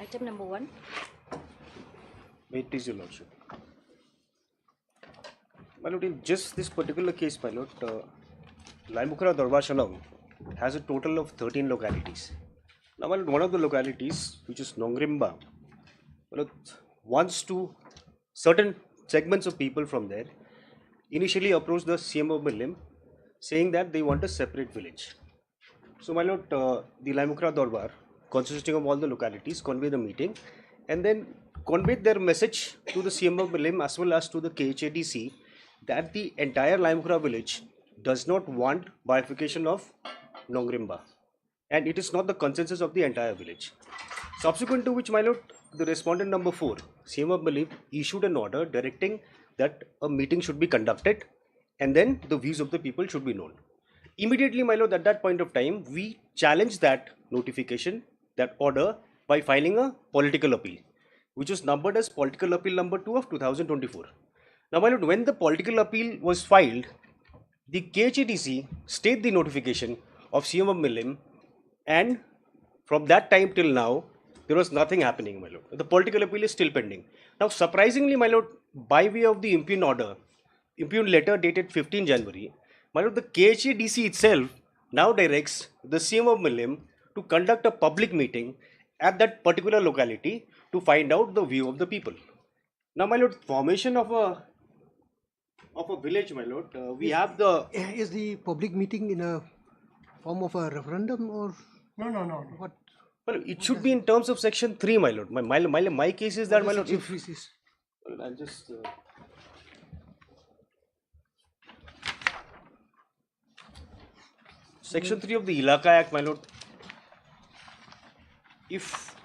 Item number 1. May it please your lordship. My lord, in just this particular case, my lord, Laimukra Darbar Shalau has a total of 13 localities. Now, my lord, one of the localities, which is Nongrimba, my lord, wants to certain segments of people from there initially approached the CM of Milim saying that they want a separate village. So, my lord, the Laimukra Darbar, consisting of all the localities, conveyed a meeting and then conveyed their message to the CM of Milim as well as to the KHADC that the entire Laimukra village does not want bifurcation of Nongrimba, and it is not the consensus of the entire village. Subsequent to which, my lord, the respondent number 4, CM of Milim, issued an order directing that a meeting should be conducted and then the views of the people should be known. Immediately, my lord, at that point of time, we challenged that notification, that order, by filing a political appeal, which was numbered as political appeal number 2 of 2024. Now, my lord, when the political appeal was filed, the KHADC stayed the notification of CM of Milim, and from that time till now, there was nothing happening, my lord. The political appeal is still pending. Now, surprisingly, my lord, by way of the impugn order, impugn letter dated 15 January, my lord, the KHADC itself now directs the CM of Milim to conduct a public meeting at that particular locality to find out the view of the people. Now, my lord, formation of a village, my lord, we have the... Is the public meeting in a form of a referendum or? No. What? Well, it should be in terms of section 3, my lord. My case is that, my lord, if... Well, I'll just... Section 3 of the Ilaka Act, my lord. If,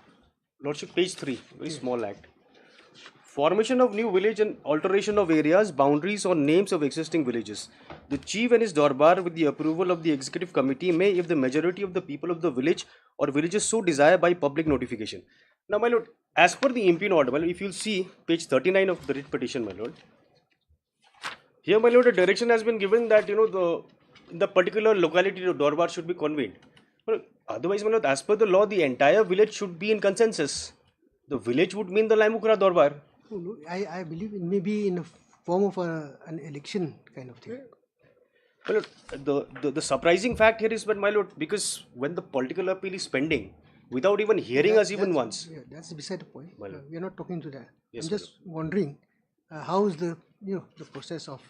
lordship, page 3, very small act. Formation of new village and alteration of areas, boundaries or names of existing villages. The chief and his darbar, with the approval of the executive committee, may, if the majority of the people of the village or villages so desire, by public notification. Now, my lord, as per the impugn order, my lord, if you'll see page 39 of the writ petition, my lord, here, my lord, a direction has been given that, the particular locality of darbar should be convened. Well, otherwise, my lord, as per the law, the entire village should be in consensus. The village would mean the Laimukra darbar. No, I believe it may be in a form of an election kind of thing. Well, the surprising fact here is that, my lord, because when the political appeal is pending, without even hearing us even once. Yeah, that's beside the point. Well, we are not talking to that. Yes, I'm just wondering how is the the process of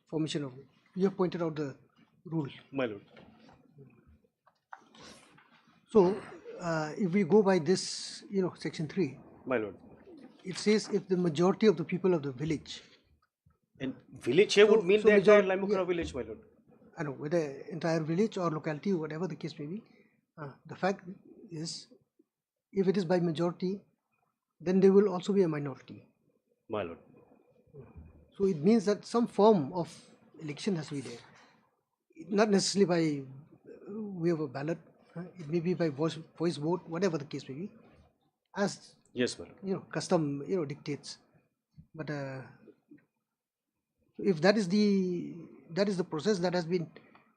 formation of. You have pointed out the rule. My lord. So if we go by this, section 3, My lord. it says if the majority of the people of the village. And village here would mean the entire Laimukra village, my lord. I know, whether entire village or locality, whatever the case may be, the fact is, if it is by majority, then there will also be a minority. My lord. So it means that some form of election has to be there. Not necessarily by way of a ballot, it may be by voice vote, whatever the case may be, as Yes, my lord. custom dictates. But if that is the process that has been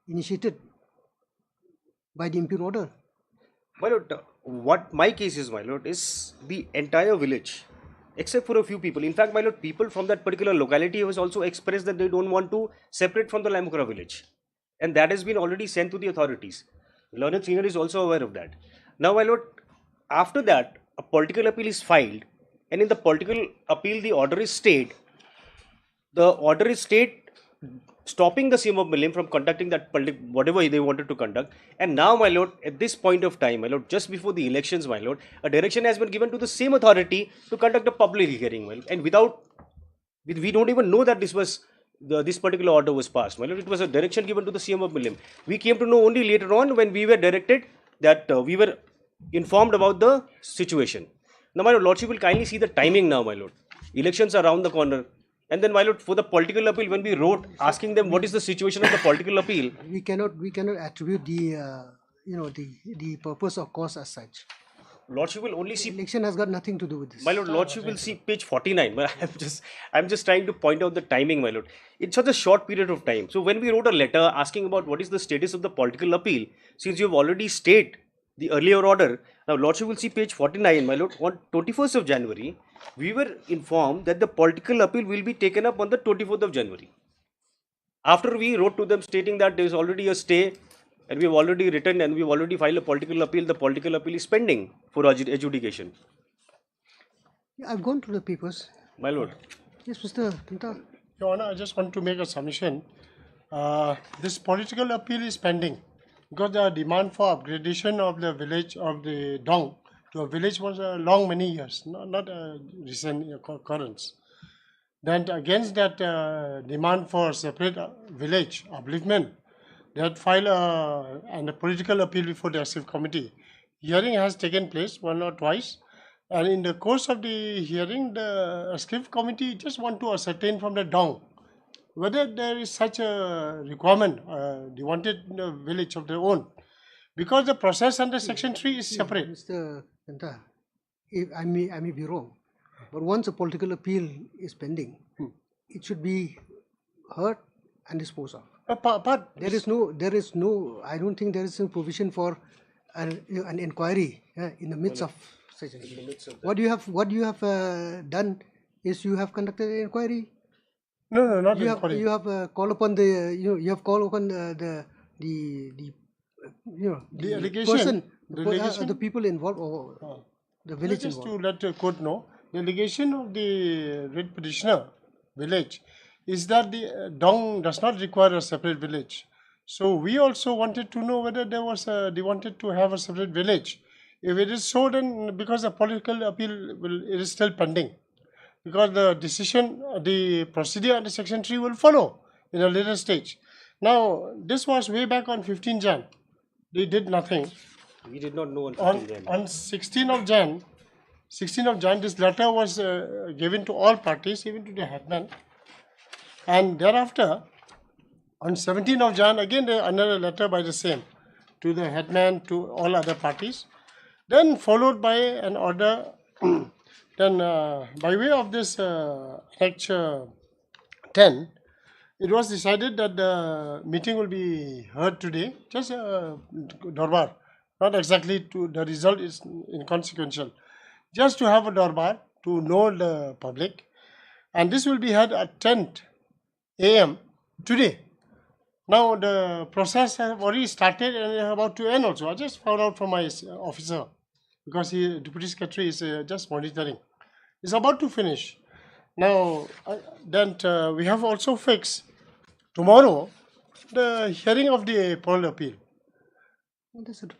initiated by the impugn order. My lord, what my case is, my lord, is the entire village, except for a few people. In fact, my lord, people from that particular locality has also expressed that they don't want to separate from the Laimukra village. And that has been already sent to the authorities. Learned senior is also aware of that. Now, my lord, after that, a political appeal is filed, and in the political appeal, the order is stayed. The order is stayed, stopping the CM of Milim from conducting that whatever they wanted to conduct. And now, my lord, at this point of time, my lord, just before the elections, my lord, a direction has been given to the same authority to conduct a public hearing, my lord. And we don't even know that this particular order was passed, my lord. It was a direction given to the CM of Milim. We came to know only later on when we were directed that we were informed about the situation. Now, my lord, lordship will kindly see the timing now, my lord. Elections are around the corner. And then, my lord, for the political appeal, when we wrote asking them what is the situation of the political appeal, we cannot attribute the the purpose or cause as such. lordship will only see. Election has got nothing to do with this. My lord, lordship will see page 49. But I'm just trying to point out the timing, my lord. It's such a short period of time. So when we wrote a letter asking about what is the status of the political appeal, since you have already stayed the earlier order. Now, Lordship will see page 49, my lord. On 21st of January, we were informed that the political appeal will be taken up on the 24th of January. After we wrote to them stating that there is already a stay and we have already written and we have already filed a political appeal, the political appeal is pending for adjudication. Yeah, I've gone through the papers. My lord. Yes, Mr. Tanta. Your Honor, I just want to make a submission. This political appeal is pending because the demand for upgradation of the village of the Dong to a village was long many years, not a recent occurrence. Then against that demand for separate village upliftment, they had filed a political appeal before the Executive Committee. Hearing has taken place one or twice, and in the course of the hearing, the Executive Committee just want to ascertain from the Dong whether there is such a requirement. They wanted a village of their own, because the process under Section 3 is separate. Mr. Tanta, I may be wrong, but once a political appeal is pending, it should be heard and disposed of. But There is no. I don't think there is a provision for an inquiry in the midst of such. What you have done is you have conducted an inquiry. no, not You inquiry. have called upon you have called upon the The allegation, the people involved or the village Just involved. to let the court know, the allegation of the writ petitioner village is that the Dong does not require a separate village. So we also wanted to know whether they wanted to have a separate village. If it is so, then because the political appeal it is still pending, because the decision, the procedure under Section 3 will follow in a later stage. Now, this was way back on 15 Jan. They did nothing. We did not know on 15 January. On 16th of Jan, this letter was given to all parties, even to the headman. And thereafter, on 17th of Jan, again another letter by the same to the headman, to all other parties. Then followed by an order, then by way of this Act 10, it was decided that the meeting will be heard today, just Dorbar, not exactly to the result is inconsequential, just to have a Dorbar to know the public, and this will be heard at 10 a.m. today. Now the process has already started and is about to end also. I just found out from my officer, because Deputy Secretary is just monitoring. It's about to finish. Now, then we have also fixed tomorrow the hearing of the parole appeal. That's it.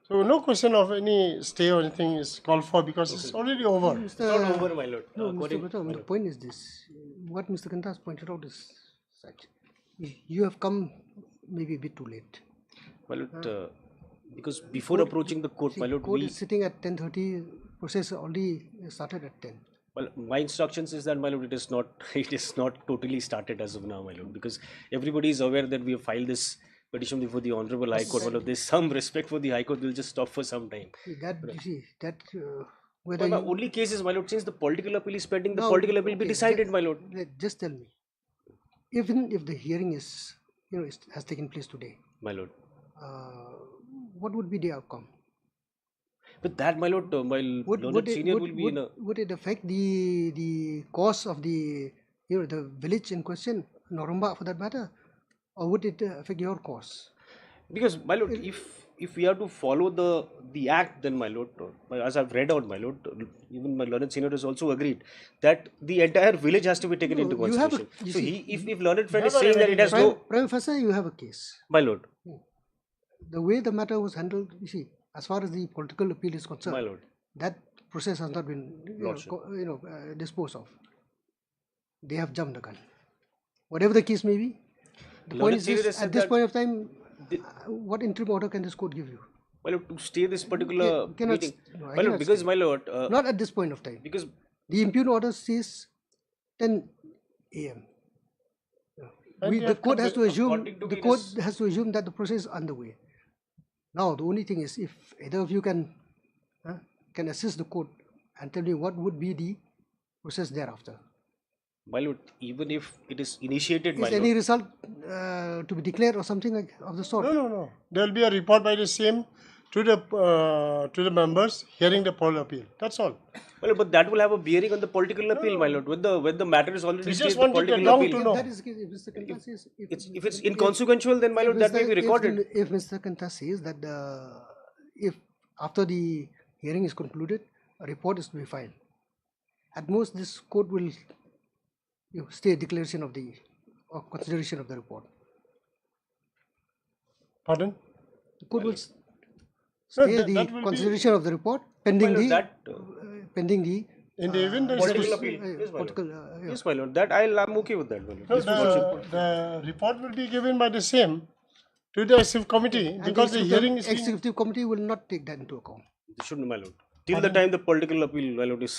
So no question of any stay or anything is called for, because it's already over. It's not over, my lord. No, According- Mr. Gautam, the point is this. What Mr. Kanta has pointed out is such. You have come maybe a bit too late. My lord, because before approaching the court, my lord, Court is sitting at 10:30. Process already started at 10. well, my instructions is that, my lord, it is not totally started as of now, my lord, because everybody is aware that we have filed this petition before the Honorable High Court. Well, if there's some respect for the High Court, we'll just stop for some time. Whether My you, only case is, my lord, since the political appeal is pending, the Now, political appeal will be okay, decided, my lord. just tell me, even if the hearing is has taken place today, My lord. what would be the outcome? But that, my lord, my learned senior will be in a... Would it affect the cost of the the village in question, Norumba for that matter, or would it affect your cost? Because, my lord, if we have to follow the act, then, my lord, as I've read out, my lord, even my learned senior has also agreed that the entire village has to be taken into you have a- consideration. you So see, if learned friend is saying that it has no... Prime Facer, you have a case. My lord, The way the matter was handled, you see, as far as the political appeal is concerned, my lord. that process has not been Lordship. disposed of. They have jumped the gun. Whatever the case may be, the point Learned is senior this, has said at this that point of time, what interim order can this court give you? My lord, to stay this particular cannot meeting... no, I My lord, cannot because, stay. my lord, Not at this point of time. because... The impugned order says 10 a.m. And The court has to assume according to the me, court this- has to assume that the process is underway. Now the only thing is, if either of you can assist the court and tell me what would be the process thereafter. My lord, even if it is initiated, my Is lord... any result to be declared or something like of the sort? No. There will be a report by the same to the members hearing the poll appeal. That's all. Well, but that will have a bearing on the political appeal, my lord. When the matter is already We stayed, just the wanted the political long appeal. to know. That is the case. If Mr. Kanta says, If it's inconsequential, then my lord, that may be recorded. If Mr. Kanta says that if after the hearing is concluded, a report is to be filed, at most this court will stay a declaration of the or consideration of the report. Pardon? The court will No, stay that the will be- consideration of the report pending My lord, the that pending the In the event there is political a appeal. Yes, my lord. political Yes, my lord. That I'm okay with that, my lord. no, This was the report will be given by the same to the executive committee and because the hearing is being, executive committee will not take that into account It shouldn't, my lord. Till the time the political appeal, my lord, is.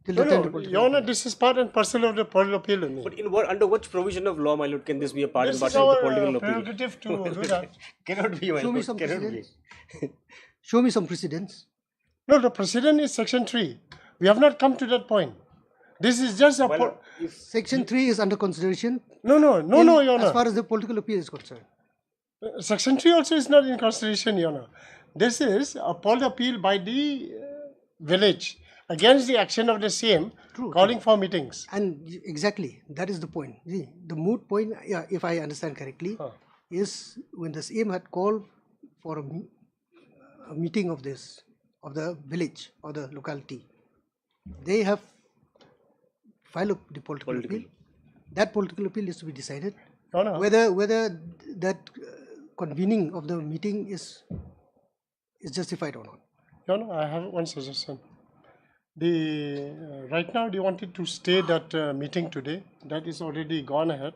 till no, the time no, the political Your Honor, this is part and parcel of the political appeal only. But in what, under which provision of law, my lord, can this be a part This and is parcel of the our political appeal? prerogative to do that. Cannot be, my Show me lord. some Cannot be. precedents. Show me some precedents. No, the precedent is section 3. We have not come to that point. This is just a My lord, if Section 3 is under consideration no, Your as Honor. far as the political appeal is concerned. Section 3 also is not in consideration, Your Honor. This is a poll appeal by the village against the action of the same, True, calling for meetings. And exactly, that is the point. The moot point, yeah, if I understand correctly, is when the same had called for a meeting of the village or the locality, they have filed the political appeal. That political appeal is to be decided Your Honor, whether that convening of the meeting is justified or not. Your Honor, I have one suggestion. Right now they wanted to stay that meeting today. That is already gone ahead.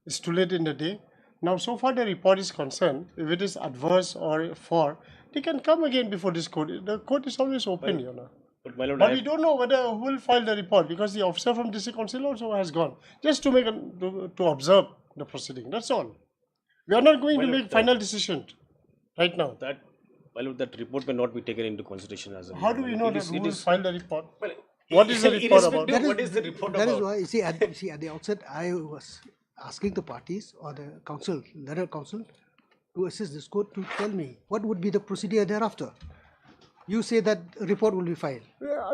It's too late in the day. Now, so far the report is concerned, if it is adverse or for, they can come again before this court. The court is always open, Your Honor. but my lord, But I we don't know who will file the report because the officer from district council also has gone just to to observe the proceeding. That's all. We are not going to make final decision right now. that my lord, that report may not be taken into consideration as a. How do we know that who will file the report? Well, What is the report about? irrespective, what is the report That is about? why, you see, at the outset, I was asking the parties or the council, learned council, to assist this court to tell me what would be the procedure thereafter. You say that a report will be filed.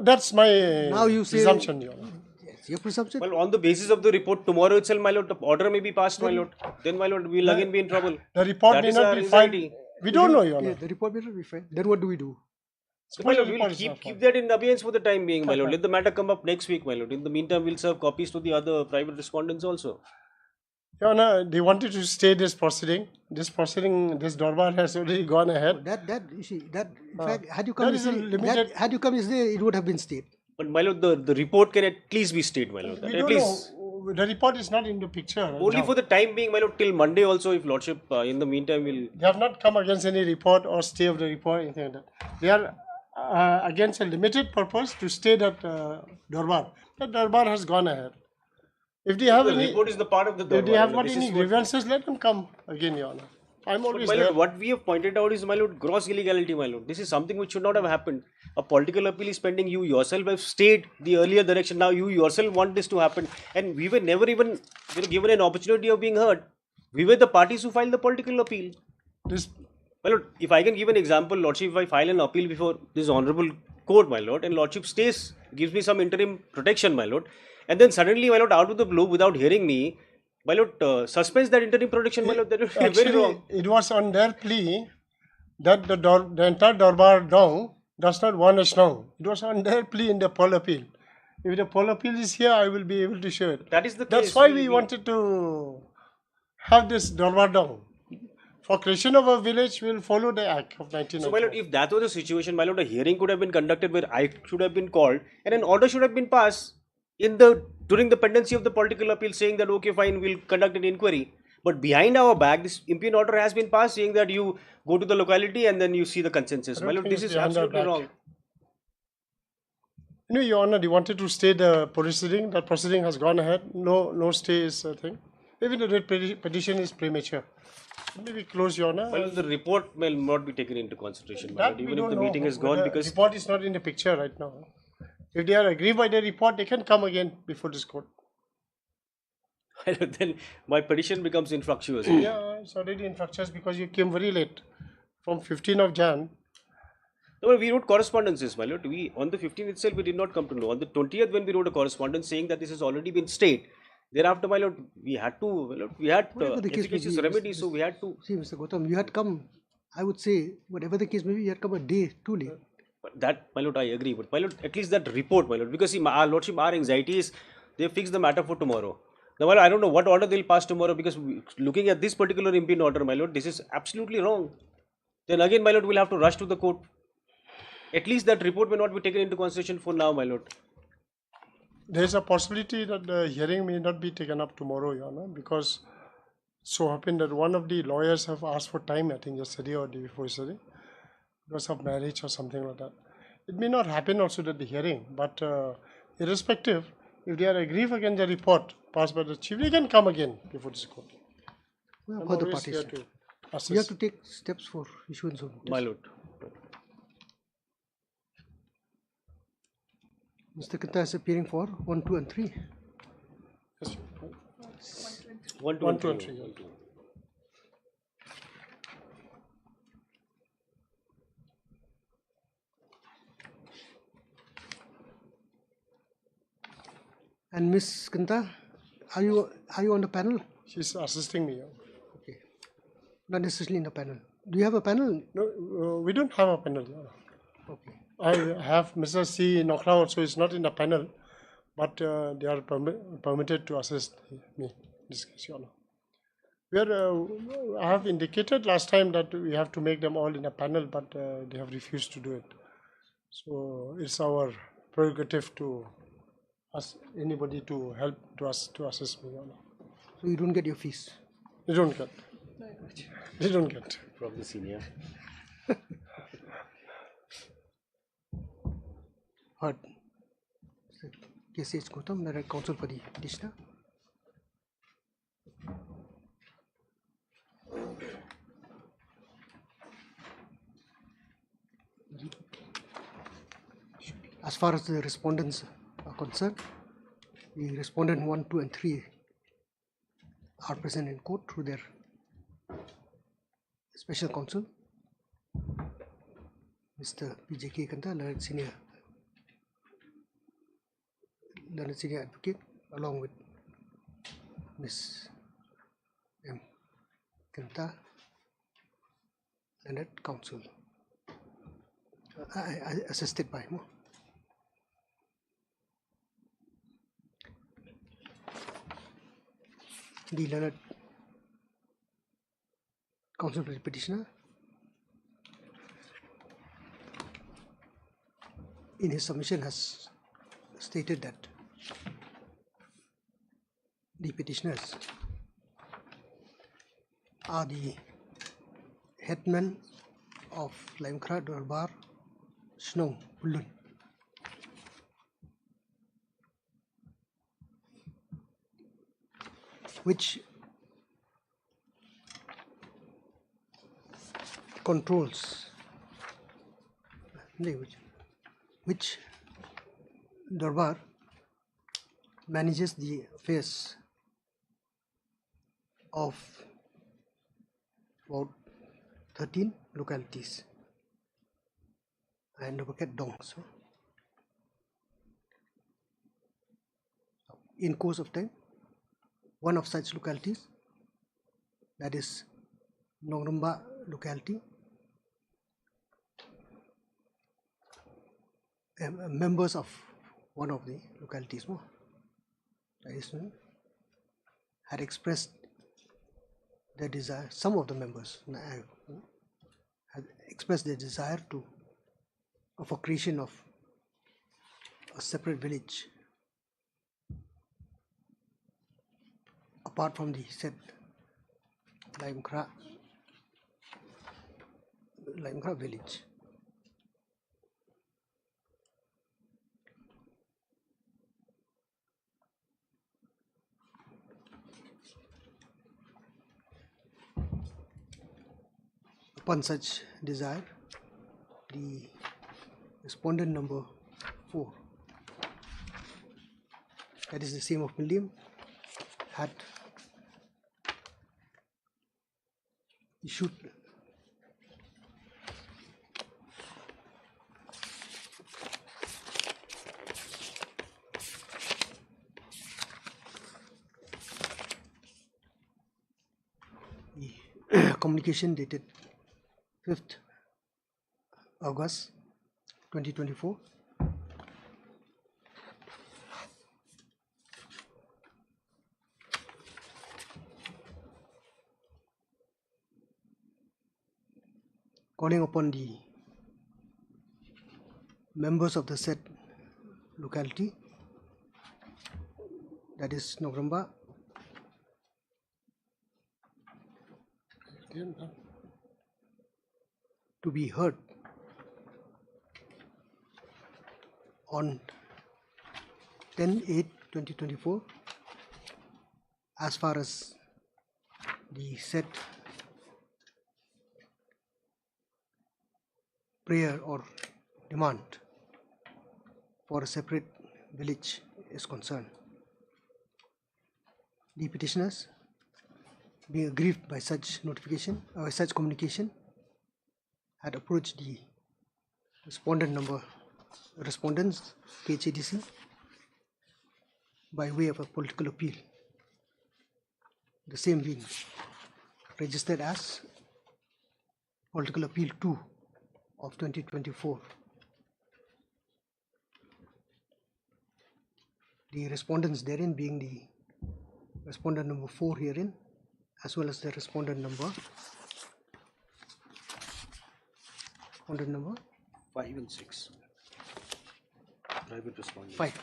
That's my Now you say presumption, Your Honor. Yes, your presumption. Well, on the basis of the report, tomorrow itself, my lord, the order may be passed, my lord. Then, my lord, we'll again be in trouble. The report That may is not our be filed. anxiety. We don't know, Your Yeah, Honor. the report may not be filed. Then what do we do? So, my lord, the we'll report is not keep that in abeyance for the time being, my lord. Let the matter come up next week, my lord. In the meantime, we'll serve copies to the other private respondents also. Your Honor, they wanted to stay this proceeding. This Dorbar has already gone ahead. That you see, that in fact, had you That come is a limited- had you come yesterday, it would have been stayed. But, my lord, the report can at least be stayed, my lord. We At don't least. know. The report is not in the picture. Only now. for the time being, my lord, till Monday also, if lordship, in the meantime, will. They have not come against any report or stay of the report, anything like that. They are against a limited purpose to stay that Dorbar. That Dorbar has gone ahead. If they have The any, report is the part of the. if they have got This any is what- grievances, let them come again, Your Honor. I'm always My there. lord, what we have pointed out is, my lord, gross illegality, my lord. This is something which should not have happened. A political appeal is pending. You yourself have stayed the earlier direction. Now you yourself want this to happen, and we were never even given an opportunity of being heard. We were the parties who filed the political appeal. This, My lord, if I can give an example, lordship, if I file an appeal before this honourable court, my lord, and lordship stays, gives me some interim protection, my lord, and then suddenly, my lord, out of the blue, without hearing me, my lord, suspends that interim protection, my lord, that would be very actually, wrong. it was on their plea that the entire Dorbar Dong does not want us now. It was on their plea in the poll appeal. If the poll appeal is here, I will be able to show it. That is the That's case. why we wanted to have this Dorbar Dong. For creation of a village, we will follow the Act of So, my 1994. lord, if that was the situation, my lord, a hearing could have been conducted where I should have been called and an order should have been passed during the pendency of the political appeal saying that, okay, fine, we'll conduct an inquiry. But behind our back, this impugn order has been passed saying that you go to the locality and then you see the consensus. My lord, think this it's is behind our absolutely back. wrong. No, Your Honor, they wanted to stay the proceeding. That proceeding has gone ahead. No stay is a thing. Even the writ petition is premature. Maybe close, Your Honor. Well, the report will not be taken into consideration, my That lord, we even if don't the know meeting is gone whether because report is not in the picture right now. If they are aggrieved by the report, they can come again before this court. then my petition becomes infructuous. Yeah, it's already infructuous because you came very late from 15th of Jan. No, but we wrote correspondences, my lord. We on the 15th itself we did not come to know. On the 20th, when we wrote a correspondence saying that this has already been stayed, thereafter, my lord, we had to, my lord, we had Whatever the case may efficacious be, remedies, so we had to. See, Mr. Gautam, you had come, I would say, whatever the case may be, you had come a day too late. But that, my lord, I agree. But my lord, at least that report, my lord, because see, our lordship, our anxiety is they fix the matter for tomorrow. Now, my lord, I don't know what order they'll pass tomorrow because looking at this particular imping order, my lord, this is absolutely wrong. Then again, my lord, we'll have to rush to the court. At least that report may not be taken into consideration for now, my lord. There is a possibility that the hearing may not be taken up tomorrow, Your Honor, because so happened that one of the lawyers have asked for time, I think yesterday or the day before yesterday, because of marriage or something like that. It may not happen also at the hearing, but irrespective, if they are aggrieved against the report passed by the chief, they can come again before this court. Well, I'm for the always parties, here sir. to assess. You have to take steps for issuance of notice. My lord. Mr. Kanta is appearing for 1, 2, and 3. Yes, 1, 2, 1, and 2, and 3. 3. Yeah. And Miss Kanta, are you on the panel? She's assisting me. Yeah. Okay. Not necessarily in the panel. Do you have a panel? No, we don't have a panel. Yeah. Okay. I have Mr. C. Nokla also is not in the panel, but they are permitted to assist me in this case, Your Honor. I have indicated last time that we have to make them all in a panel, but they have refused to do it. So it's our prerogative to ask anybody to help to us to assist me, Your Honor. So you don't get your fees. They don't get. They don't get. From the senior. Heard. KCH Gautam, the counsel for the petitioner. As far as the respondents are concerned, the respondent 1, 2, and 3 are present in court through their special counsel, Mr. PJK Kanta, learned senior advocate, along with Ms. M. Kanta, learned counsel, assisted by him. The learned counsel for the petitioner, in his submission, has stated that the petitioners are the headmen of Laimkra Darbar Snong Pulun, which controls, which Darbar manages the affairs of about 13 localities and Buket Dongs. In course of time, one of such localities, that is Nongrumba locality, members of one of the localities had expressed their desire, some of the members had expressed their desire of a creation of a separate village apart from the said Laimkra village. Upon such desire, the respondent number 4, that is the same of William, had issued communication dated 5th August 2024, calling upon the members of the said locality, that is Nogramba, to be heard on 10/8/2024 as far as the said prayer or demand for a separate village is concerned. The petitioners, being aggrieved by such notification or such communication, had approached the respondents KHADC by way of a political appeal, the same being registered as Political Appeal 2 of 2024. The respondents therein being the respondent number 4 herein, as well as the respondent number 5 and 6. Private respondent. 5.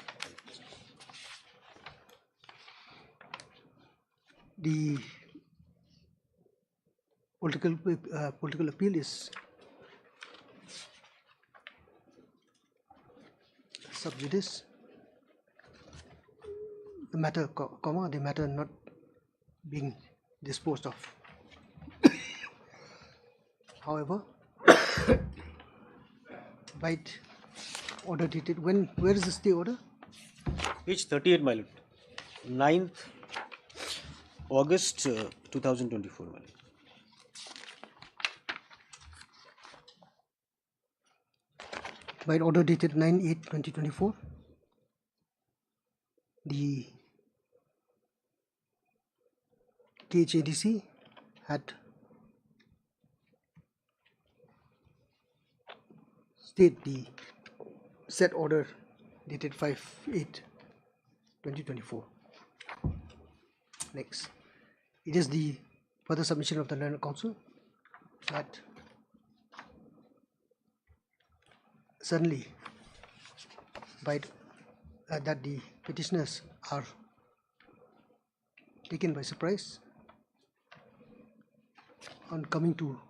The political appeal is sub judice. The matter, the matter not being disposed of. However, right order dated where is the stay order? Page 38, my lord. 9th August 2024, my lord. By order dated 9/8/2024, the KHADC had stayed the said order dated 5/8/2024. Next, it is the further submission of the learned counsel that suddenly that the petitioners are taken by surprise on coming to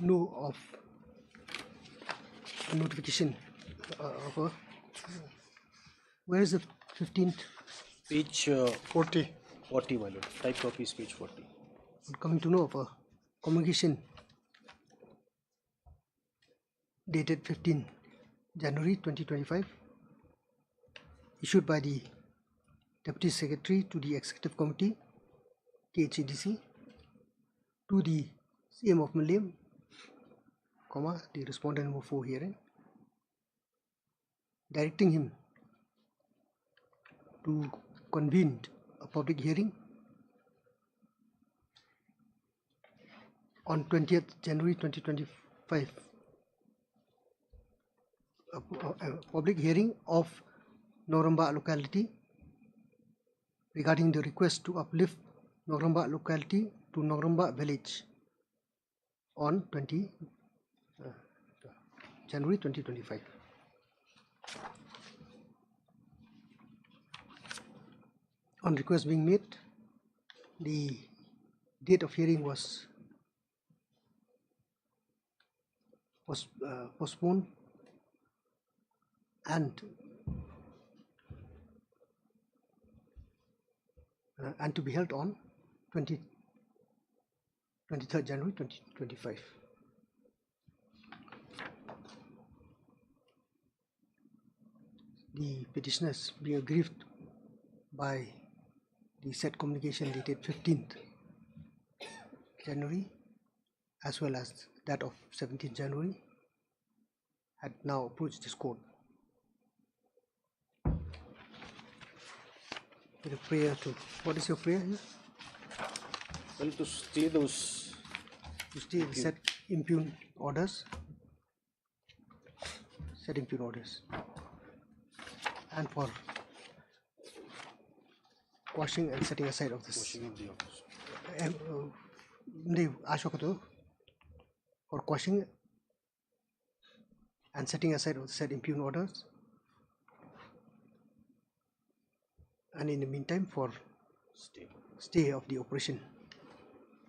know of a notification of a, where is the 15th? Page 40. 40, my lord. Type copy is page 40. On coming to know of a communication dated 15 January 2025, issued by the Deputy Secretary to the Executive Committee, KHADC, to the CM of Malayam, the respondent number 4 herein, directing him to convene a public hearing on 20th January 2025, a public hearing of Nogramba locality regarding the request to uplift Nogramba locality to Nogramba village on 20 January 2025. On request being made, the date of hearing was postponed and to be held on 23rd January 2025. The petitioners being aggrieved by the said communication dated 15th January as well as that of 17th January had now approached this court with a prayer to, what is your prayer here? Well, to stay those, to stay the set impugn orders, set impugn orders, and for quashing and setting aside of this. pushing of the office. For quashing and setting aside of the said impugn orders, and in the meantime for stay of the operation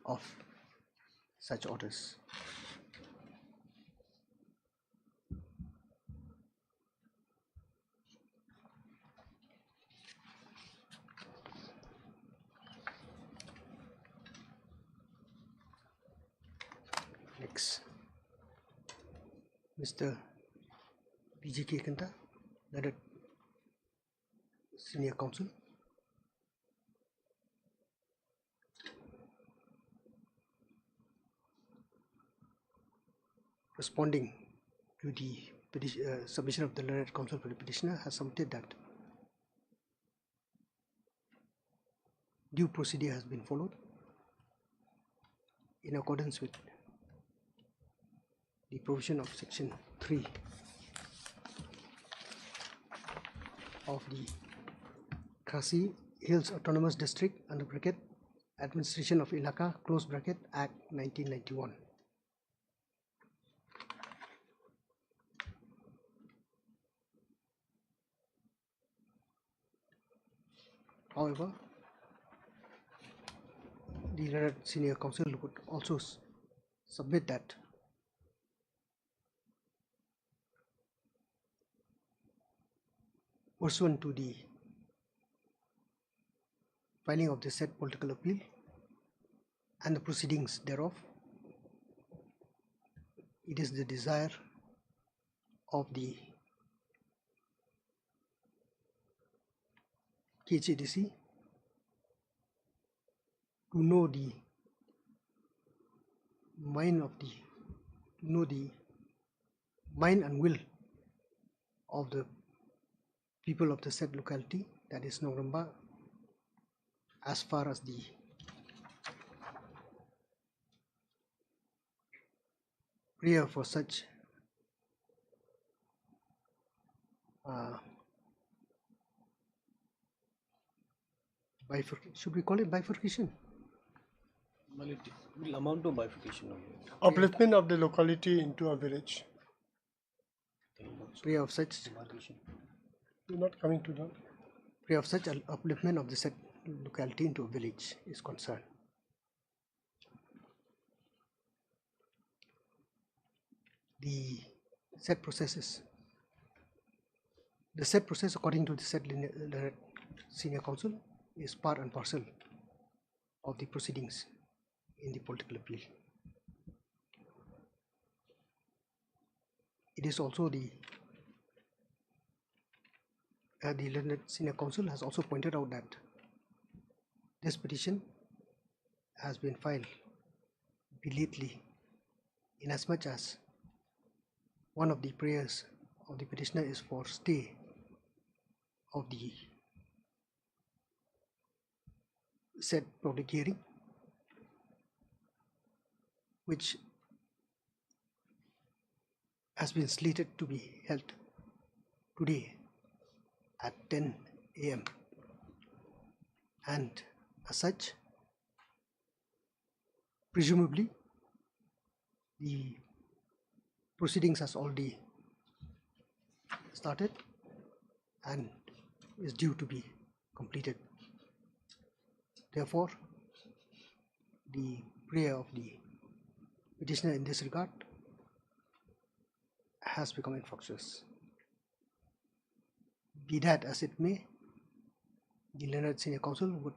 of such orders. Next, Mr. PGK Kanta, Learned Senior Counsel. Responding to the submission of the Learned Counsel for the petitioner, has submitted that due procedure has been followed in accordance with the provision of section 3 of the Khasi Hills Autonomous District under bracket Administration of Ilaka close bracket Act 1991. However, the Learned Senior Counsel would also submit that pursuant to the filing of the said political appeal and the proceedings thereof, it is the desire of the KHADC to know the mind and will of the people of the said locality, that is Nongramba, as far as the prayer for such should we call it bifurcation? Well, it will amount to bifurcation only. Upliftment of the locality into a village. Prayer of such You're not coming to that. prayer of such upliftment of the said locality into a village is concerned. The said process according to the said Senior Counsel is part and parcel of the proceedings in the political appeal. It is also the Learned Senior Counsel has also pointed out that this petition has been filed belatedly, inasmuch as one of the prayers of the petitioner is for stay of the said public hearing, which has been slated to be held today at 10 a.m. and as such, presumably the proceedings has already started and is due to be completed. Therefore, the prayer of the petitioner in this regard has become infructuous. Be that as it may, the Learned Senior Counsel would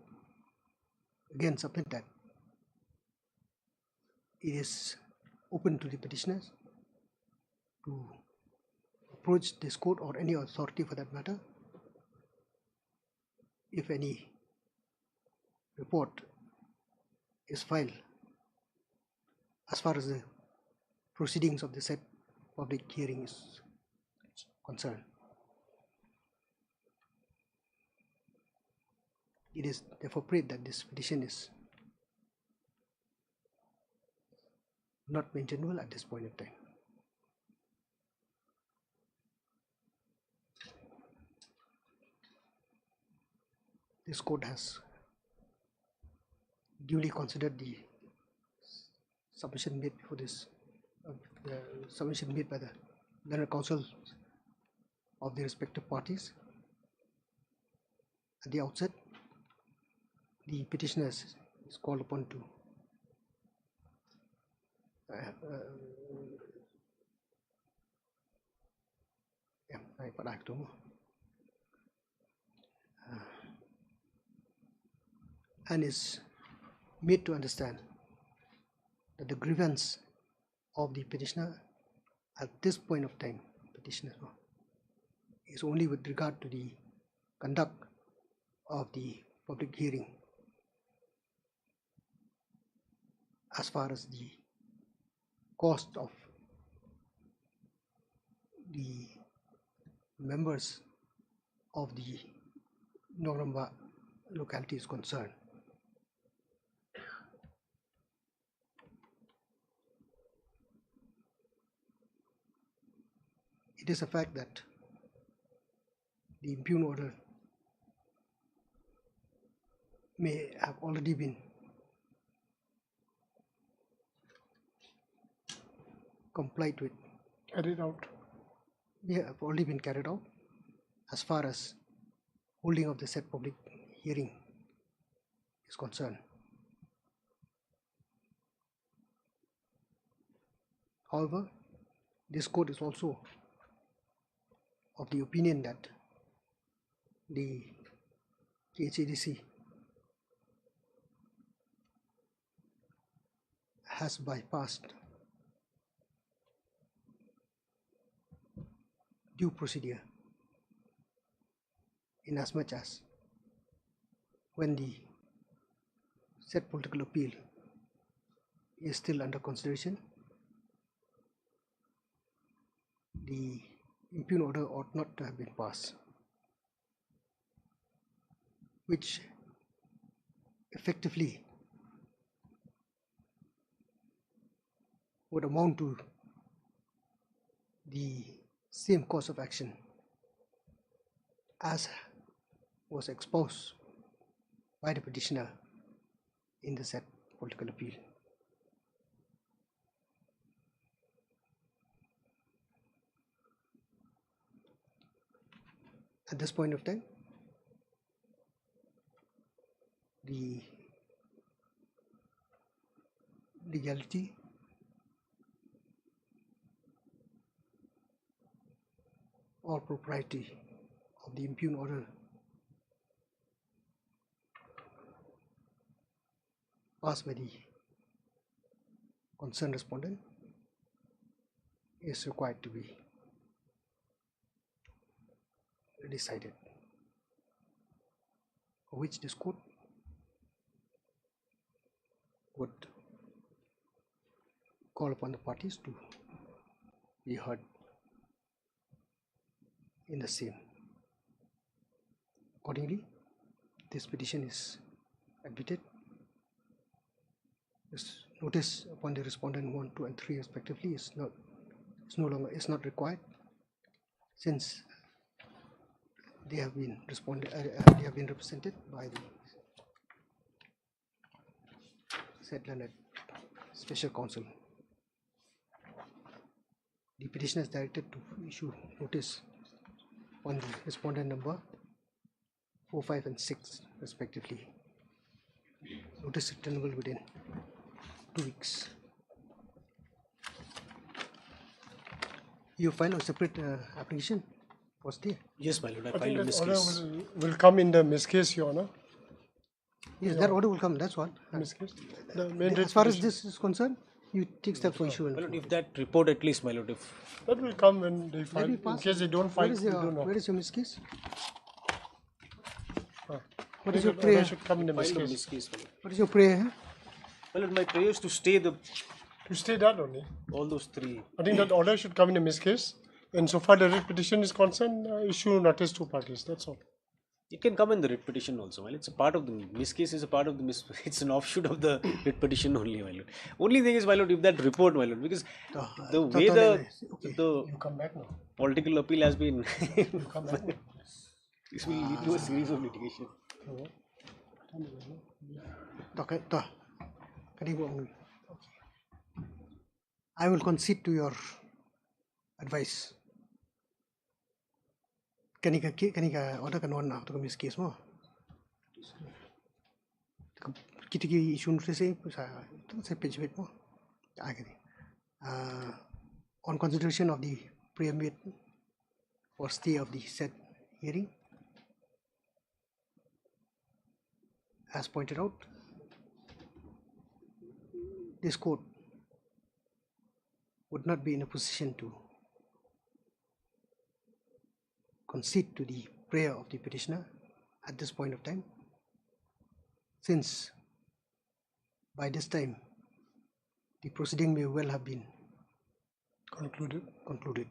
again submit that it is open to the petitioners to approach this court or any authority for that matter if any report is filed as far as the proceedings of the said public hearing is concerned. It is therefore prayed that this petition is not maintainable at this point in time. This court has duly considered the submission made before this, the submission made by the learned counsel of the respective parties. At the outset, the petitioner is called upon to and is made to understand that the grievance of the petitioner at this point of time, petitioner, is only with regard to the conduct of the public hearing, as far as the cost of the members of the Noramba locality is concerned. It is a fact that the impugn order may have already been complied with. Carried out. They have already been carried out as far as holding of the said public hearing is concerned. However, this court is also of the opinion that the KHADC has bypassed due procedure, in as much as when the said political appeal is still under consideration, the impugn order ought not to have been passed, which effectively would amount to the same course of action as was exposed by the petitioner in the said political appeal. At this point of time, the legality or propriety of the impugn order passed by the concerned respondent is required to be decided, for which this court would call upon the parties to be heard in the same. Accordingly, this petition is admitted. This notice upon the respondent 1, 2, and 3 respectively is not required, since they have been represented by the said learned special counsel. The petitioner is directed to issue notice on the respondent number 4, 5, and 6 respectively. Notice returnable within 2 weeks. You file a separate application for stay? Yes, my lord, I I think filed a that miss order case. will come in the miss case, Your Honor. Yes, that order will come, that's what. Miss case. The main As far as petition. this is concerned, you take step for issue. My lord, if that report at least, my lord, if That will come when they Let file. me In pass. case they don't file, we don't know. Where is your miss case? Ah. What is I your think that order prayer? should come in the miss filed a case. miss case, my lord. What is your prayer? Huh? My lord, my prayer is to stay To stay that only. all those three. I think that order should come in a miss case. And so far the writ petition is concerned, issue notice to parties. That's all. It can come in the writ petition also. Well, it's a part of the miscase is a part of the it's an offshoot of the writ petition only, my lord. Only thing is, my lord, if that report, my lord, because the way the You come back now. political appeal has been, You come back now. this will lead to a series of litigation. I will concede to your advice. Kanika order kan on to miss case mo. Kitiki issue say page bit mo. On consideration of the preamble or stay of the said hearing, as pointed out, this court would not be in a position to concede to the prayer of the petitioner at this point of time, since by this time the proceeding may well have been concluded.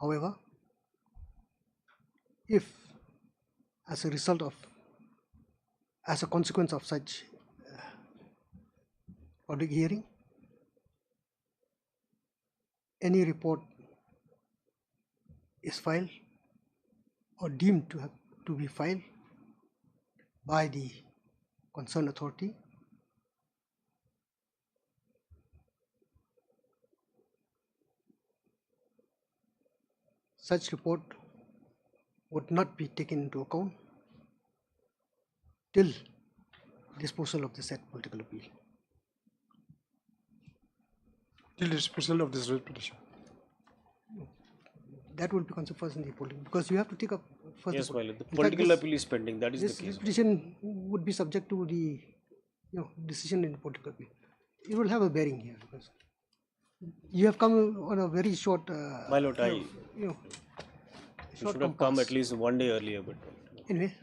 However, if as a consequence of such public hearing, any report is filed or deemed to be filed by the concerned authority, such report would not be taken into account till disposal of the said political appeal. Till disposal of this writ petition. That will be considered first in the political, because you have to take up first. Yes, well, the political appeal is pending. That is this the case. petition would be subject to the decision in the political appeal. It will have a bearing here because you have come on a very short. My lord, you should have come at least one day earlier, but anyway,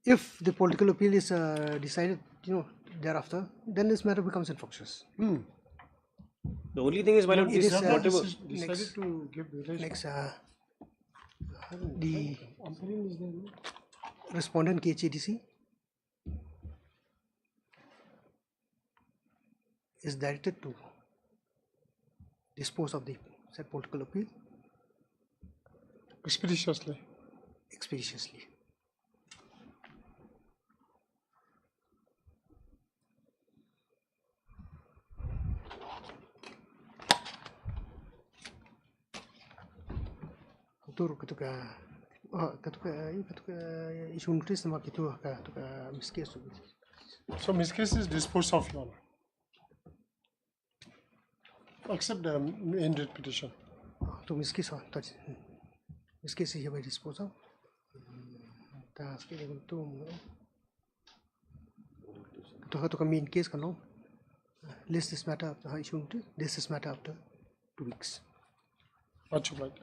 if the political appeal is decided, thereafter, then this matter becomes infructuous. the only thing is, my lord, It is whatever. Decided to give relation. Next, the respondent KHADC is directed to dispose of the said political appeal Expeditiously. expeditiously. Ketika isu notice nama ketika miscase. So miscase is disposed of, Your Honor. Except the main writ petition. To miscase miscase is hereby disposed of. To main case kano list this matter after issue notice. This matter after 2 weeks. Much obliged.